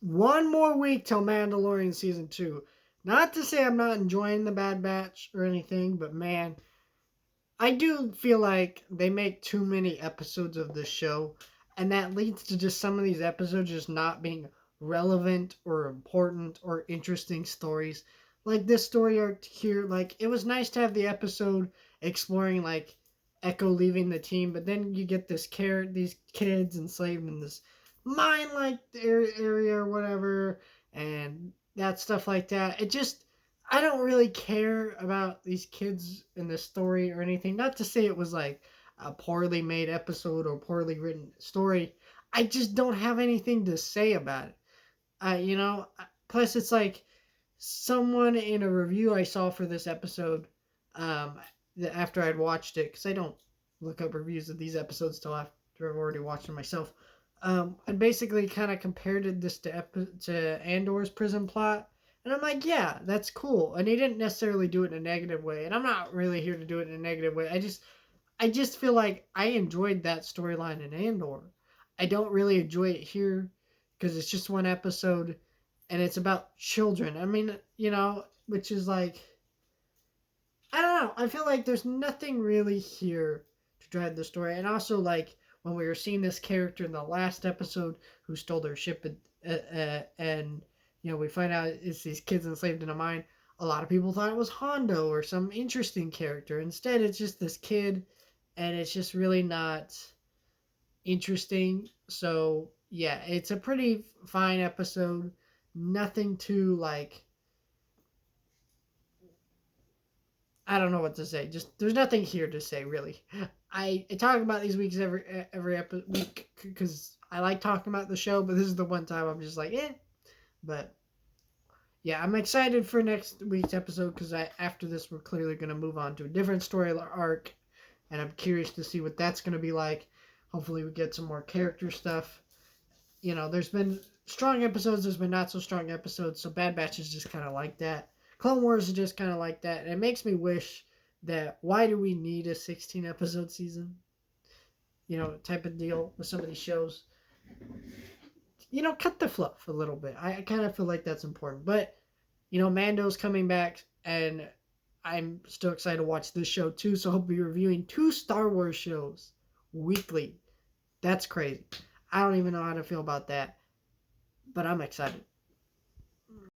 one more week till Mandalorian season 2. Not to say I'm not enjoying the Bad Batch or anything, but man, I do feel like they make too many episodes of this show, and that leads to just some of these episodes just not being relevant or important or interesting stories. Like this story arc here, like it was nice to have the episode exploring like Echo leaving the team, but then you get these kids enslaved in this mine like area or whatever, and that stuff like that. It just I don't really care about these kids in the story or anything. Not to say it was like a poorly made episode or poorly written story. I just don't have anything to say about it. Plus it's like someone in a review I saw for this episode, um, after I'd watched it, because I don't look up reviews of these episodes till after I've already watched them myself. I basically kind of compared this to Andor's prison plot, and I'm like, yeah, that's cool. And he didn't necessarily do it in a negative way, and I'm not really here to do it in a negative way. I just feel like I enjoyed that storyline in Andor. I don't really enjoy it here because it's just one episode and it's about children. I mean, which is like I don't know. I feel like there's nothing really here to drive the story. And also like when we were seeing this character in the last episode who stole their ship and we find out it's these kids enslaved in a mine. A lot of people thought it was Hondo or some interesting character. Instead, it's just this kid and it's just really not interesting. So yeah, it's a pretty fine episode. Nothing too like I don't know what to say. Just there's nothing here to say really. I talk about these weeks every week because I like talking about the show, but this is the one time I'm just like But yeah, I'm excited for next week's episode because after this we're clearly gonna move on to a different story arc, and I'm curious to see what that's gonna be like. Hopefully, we get some more character stuff. There's been strong episodes, there's been not so strong episodes, so Bad Batch is just kind of like that. Clone Wars is just kind of like that, and it makes me wish that why do we need a 16 episode season? Type of deal with some of these shows. Cut the fluff a little bit. I kind of feel like that's important. But, Mando's coming back, and I'm still excited to watch this show too, so I'll be reviewing 2 Star Wars shows weekly. That's crazy. I don't even know how to feel about that, but I'm excited.